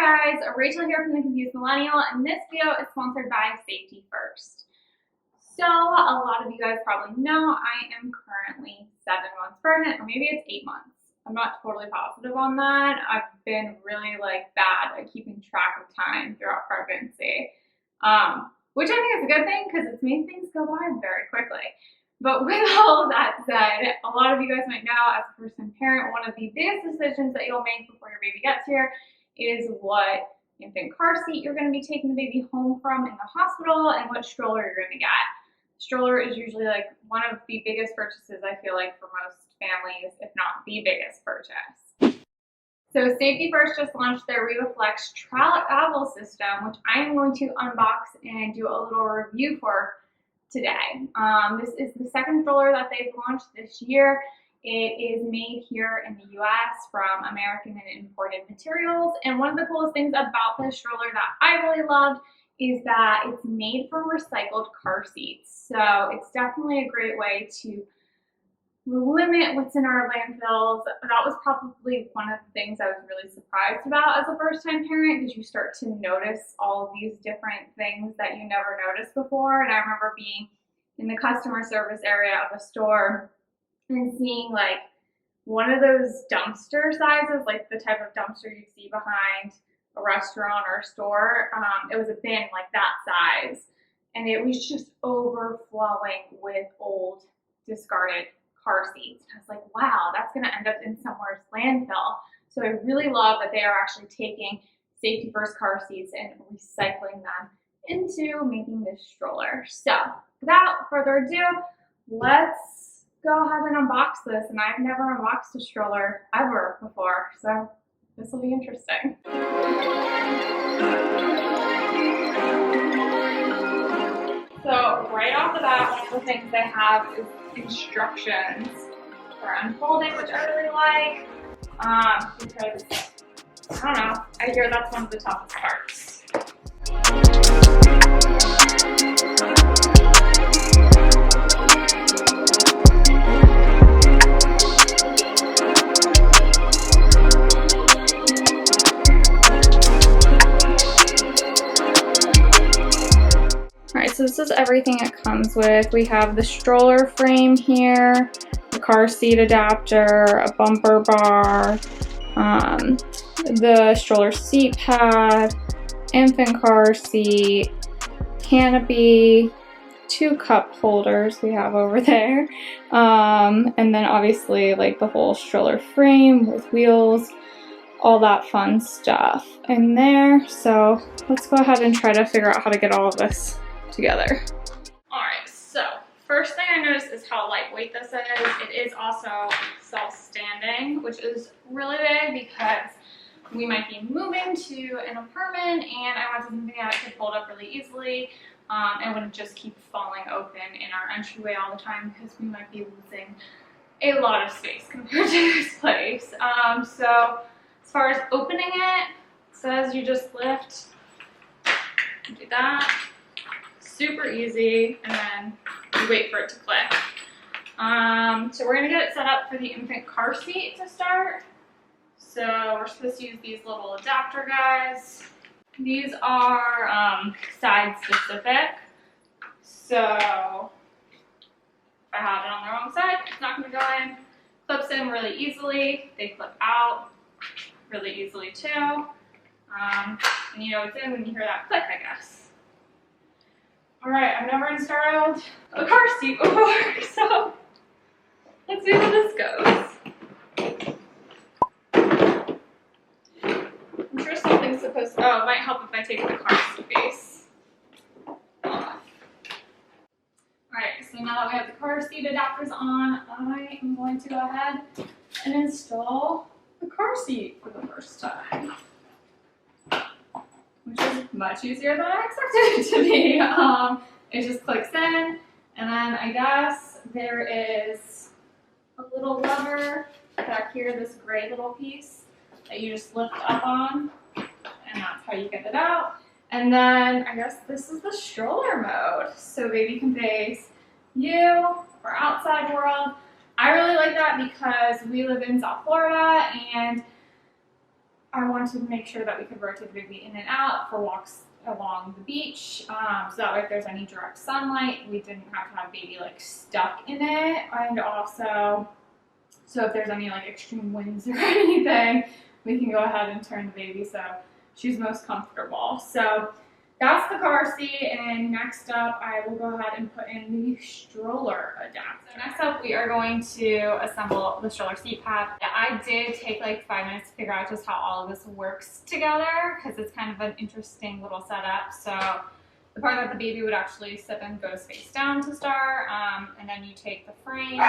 Hi guys, Rachel here from The Confused Millennial, and this video is sponsored by Safety First. So, a lot of you guys probably know I am currently 7 months pregnant, or maybe it's 8 months. I'm not totally positive on that. I've been really bad at keeping track of time throughout pregnancy, which I think is a good thing because it's made things go by very quickly. But with all that said, a lot of you guys might know as a first-time parent, one of the biggest decisions that you'll make before your baby gets here is what infant car seat you're going to be taking the baby home from in the hospital and what stroller you're going to get. Stroller is usually one of the biggest purchases, I feel like, for most families, if not the biggest purchase. So Safety First just launched their RIVA Flex travel system, which I am going to unbox and do a little review for today. This is the second stroller that they've launched this year. It is made here in the US from American and imported materials. And one of the coolest things about this stroller that I really loved is that it's made from recycled car seats. So it's definitely a great way to limit what's in our landfills. That was probably one of the things I was really surprised about as a first-time parent, because you start to notice all of these different things that you never noticed before. And I remember being in the customer service area of a store and seeing one of those dumpster sizes, like the type of dumpster you see behind a restaurant or a store. It was a bin like that size, and it was just overflowing with old discarded car seats. I was like, wow, that's going to end up in somewhere's landfill. So I really love that they are actually taking Safety First car seats and recycling them into making this stroller. So without further ado, let's go ahead and unbox this. And I've never unboxed a stroller ever before, so this will be interesting. So right off the bat, one of the things they have is instructions for unfolding, which I really like, because, I don't know, I hear that's one of the toughest parts. So this is everything it comes with. We have the stroller frame here, the car seat adapter, a bumper bar, the stroller seat pad, infant car seat, canopy, 2 cup holders we have over there, and then obviously the whole stroller frame with wheels, all that fun stuff in there. So let's go ahead and try to figure out how to get all of this together. Alright, so first thing I noticed is how lightweight this is. It is also self-standing, which is really big because we might be moving to an apartment and I wanted something that could fold up really easily and wouldn't just keep falling open in our entryway all the time, because we might be losing a lot of space compared to this place. So as far as opening it, says you just lift, do that. Super easy, and then you wait for it to click. So we're gonna get it set up for the infant car seat to start. So we're supposed to use these little adapter guys. These are side specific. So if I have it on the wrong side, it's not gonna go in. Clips in really easily. They clip out really easily too. And you know it's in when you hear that click, I guess. Alright, I've never installed a car seat before, so let's see how this goes. I'm sure something's supposed to, it might help if I take the car seat base off. Alright, so now that we have the car seat adapters on, I am going to go ahead and install the car seat for the first time, which is much easier than I expected it to be. It just clicks in, and then I guess there is a little lever back here, this gray little piece that you just lift up on, and that's how you get it out. And then I guess this is the stroller mode, so baby can face you or outside world. I really like that because we live in South Florida, and I wanted to make sure that we could rotate the baby in and out for walks along the beach, so that way if there's any direct sunlight, we didn't have to have baby like stuck in it, and also so if there's any like extreme winds or anything, we can go ahead and turn the baby so she's most comfortable. So that's the car seat, and next up I will go ahead and put in the stroller adapter. So next up we are going to assemble the stroller seat pad. I did take like 5 minutes to figure out just how all of this works together because it's kind of an interesting little setup. So the part that the baby would actually sit in goes face down to start, and then you take the frame.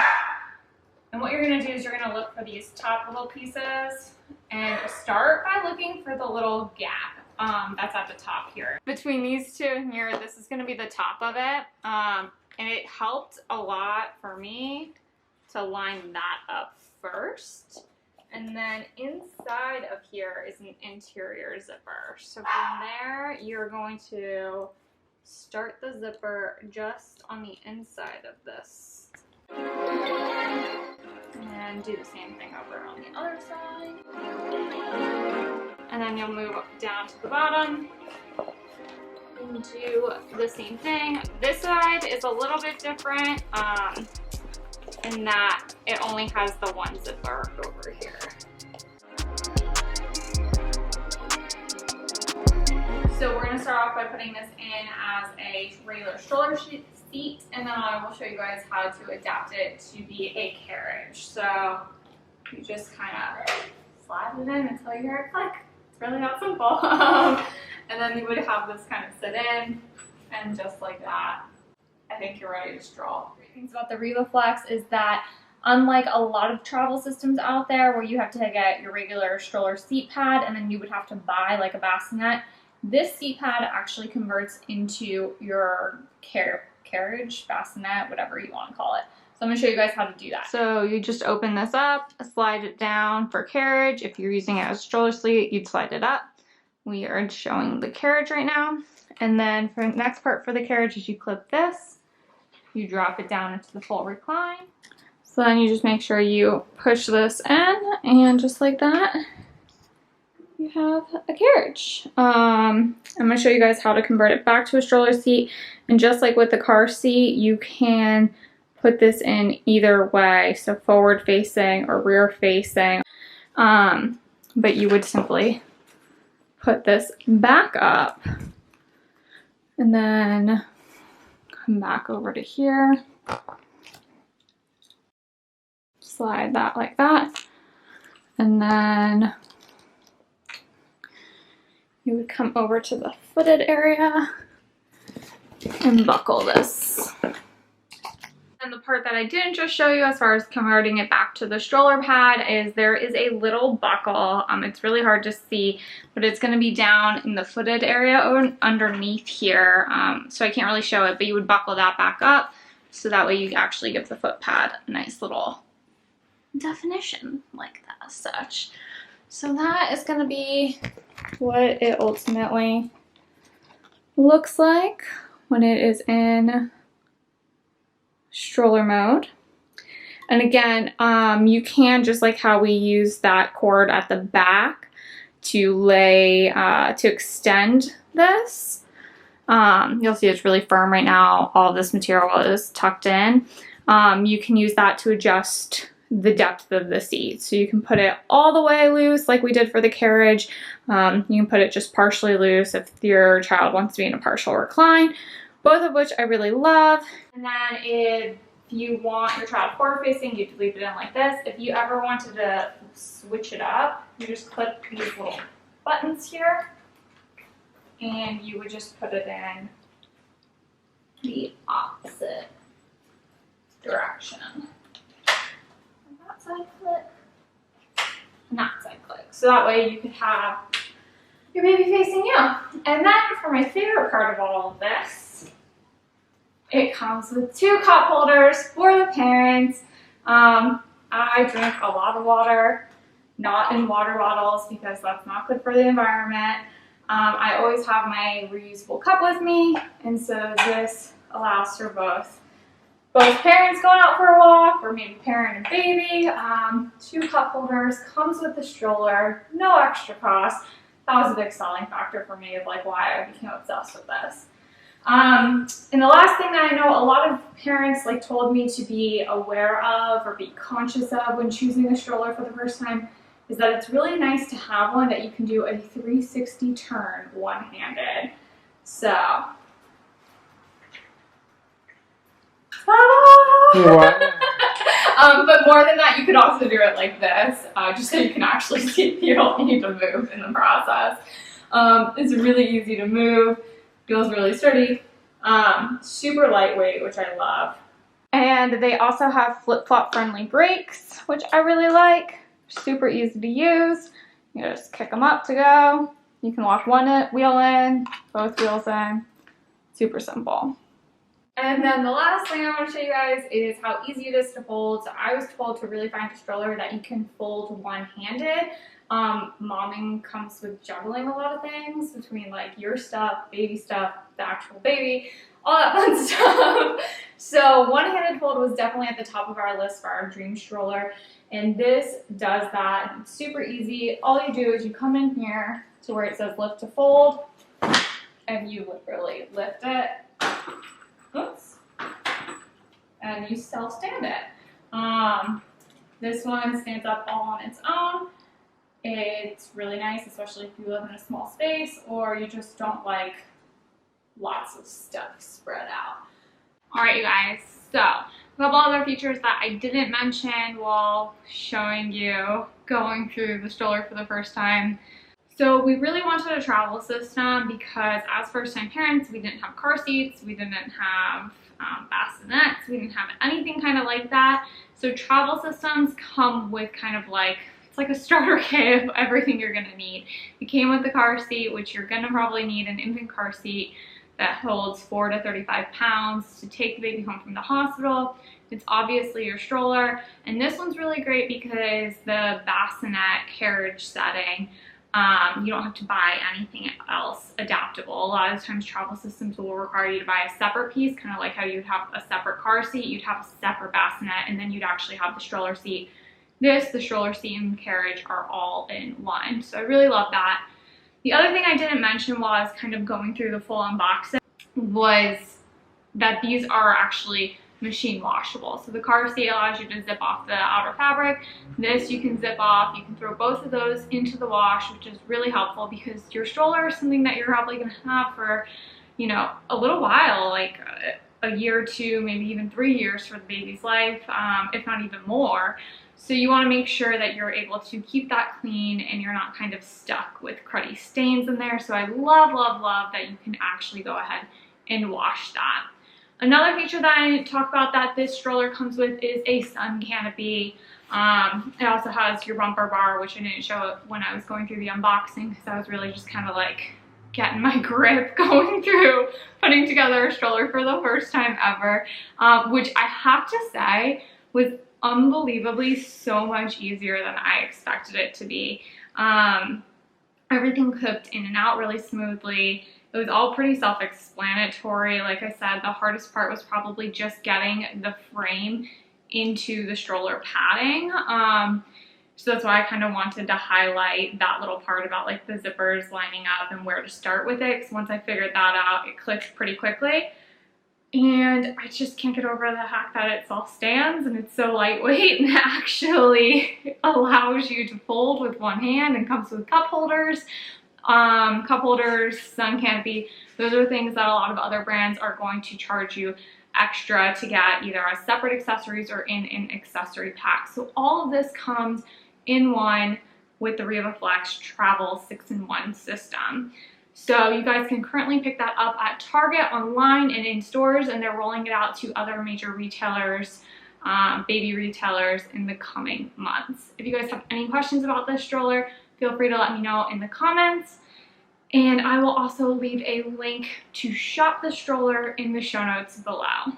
And what you're going to do is you're going to look for these top little pieces and start by looking for the little gap that's at the top here. Between these two here, this is going to be the top of it. And it helped a lot for me to line that up first. And then inside of here is an interior zipper. So from there, you're going to start the zipper just on the inside of this. And do the same thing over on the other side. And then you'll move down to the bottom and do the same thing. This side is a little bit different in that it only has the one zipper over here. So we're going to start off by putting this in as a regular stroller seat, and then I will show you guys how to adapt it to be a carriage. So you just kind of slide it in until you hear it click. It's really that simple. And then you would have this kind of sit in, and just like that, I think you're ready to stroll. Great things about the RIVA Flex is that unlike a lot of travel systems out there where you have to get your regular stroller seat pad and then you would have to buy like a bassinet, this seat pad actually converts into your carriage, bassinet, whatever you want to call it. So I'm going to show you guys how to do that. So you just open this up, slide it down for carriage. If you're using it as a stroller seat, you'd slide it up. We are showing the carriage right now. And then for the next part for the carriage is you clip this, you drop it down into the full recline. So then you just make sure you push this in, and just like that, you have a carriage. I'm going to show you guys how to convert it back to a stroller seat. And just like with the car seat, you can put this in either way, so forward facing or rear facing. But you would simply put this back up and then come back over to here. Slide that like that. And then you would come over to the footed area and buckle this. And the part that I didn't just show you as far as converting it back to the stroller pad is there is a little buckle. It's really hard to see, but it's going to be down in the footed area or underneath here. So I can't really show it, but you would buckle that back up so that way you actually give the foot pad a nice little definition like that as such. So that is going to be what it ultimately looks like when it is in stroller mode. And again, you can, just like how we use that cord at the back to lay, to extend this. You'll see it's really firm right now. All of this material is tucked in. You can use that to adjust the depth of the seat. So you can put it all the way loose like we did for the carriage. You can put it just partially loose if your child wants to be in a partial recline, both of which I really love. And then if you want your child forward facing, you leave it in like this. If you ever wanted to switch it up, you just clip these little buttons here and you would just put it in the opposite direction. That side click, and that side click. So that way you could have your baby facing you. And then for my favorite part of all of this, it comes with 2 cup holders for the parents. I drink a lot of water, not in water bottles because that's not good for the environment. I always have my reusable cup with me, and so this allows for both both parents going out for a walk, or maybe parent and baby. 2 cup holders, comes with the stroller, no extra cost. That was a big selling factor for me of like why I became obsessed with this. And the last thing that I know a lot of parents like told me to be aware of or be conscious of when choosing a stroller for the first time is that it's really nice to have one that you can do a 360 turn one-handed. So, but more than that, you could also do it like this, just so you can actually see you don't need to move in the process. It's really easy to move, feels really sturdy, super lightweight, which I love. And they also have flip-flop friendly brakes, which I really like. Super easy to use. You just kick them up to go. You can lock one wheel in, both wheels in. Super simple. And then the last thing I want to show you guys is how easy it is to fold. So I was told to really find a stroller that you can fold one-handed. Momming comes with juggling a lot of things between like your stuff, baby stuff, the actual baby, all that fun stuff. So one-handed fold was definitely at the top of our list for our dream stroller. And this does that. It's super easy. All you do is you come in here to where it says lift to fold, and you literally lift it. Oops. And you self-stand it. This one stands up all on its own. It's really nice, especially if you live in a small space or you just don't like lots of stuff spread out. All right, you guys, so a couple other features that I didn't mention while showing you going through the stroller for the first time. So we really wanted a travel system because as first-time parents, we didn't have car seats, we didn't have bassinets, we didn't have anything kind of like that. So travel systems come with kind of like, it's like a starter kit of everything you're gonna need. It came with the car seat, which you're gonna probably need an infant car seat that holds 4 to 35 pounds to take the baby home from the hospital. It's obviously your stroller, and this one's really great because the bassinet carriage setting, you don't have to buy anything else adaptable. A lot of times travel systems will require you to buy a separate piece, kind of like how you'd have a separate car seat, you'd have a separate bassinet, and then you'd actually have the stroller seat. The stroller seat and carriage are all in one. So I really love that. The other thing I didn't mention while I was kind of going through the full unboxing was that these are actually machine washable. So the car seat allows you to zip off the outer fabric. This you can zip off. You can throw both of those into the wash, which is really helpful because your stroller is something that you're probably going to have for, you know, a little while, like a year or two, maybe even 3 years for the baby's life, if not even more. So you want to make sure that you're able to keep that clean and you're not kind of stuck with cruddy stains in there. So I love, love, love that you can actually go ahead and wash that. Another feature that I didn't talk about that this stroller comes with is a sun canopy. It also has your bumper bar, which I didn't show when I was going through the unboxing because I was really just kind of like getting my grip going through putting together a stroller for the first time ever, which I have to say was unbelievably so much easier than I expected it to be. Everything clipped in and out really smoothly. It was all pretty self-explanatory. Like I said, the hardest part was probably just getting the frame into the stroller padding. So that's why I kind of wanted to highlight that little part about like the zippers lining up and where to start with it. Because once I figured that out, it clicked pretty quickly. And I just can't get over the fact that it all stands and it's so lightweight and actually allows you to fold with one hand and comes with cup holders. Sun canopy, those are things that a lot of other brands are going to charge you extra to get either as separate accessories or in an accessory pack. So all of this comes in one with the RIVA Flex Travel 6-in-1 system. So you guys can currently pick that up at Target, online, and in stores, and they're rolling it out to other major retailers, baby retailers in the coming months. If you guys have any questions about this stroller, feel free to let me know in the comments. And I will also leave a link to shop the stroller in the show notes below.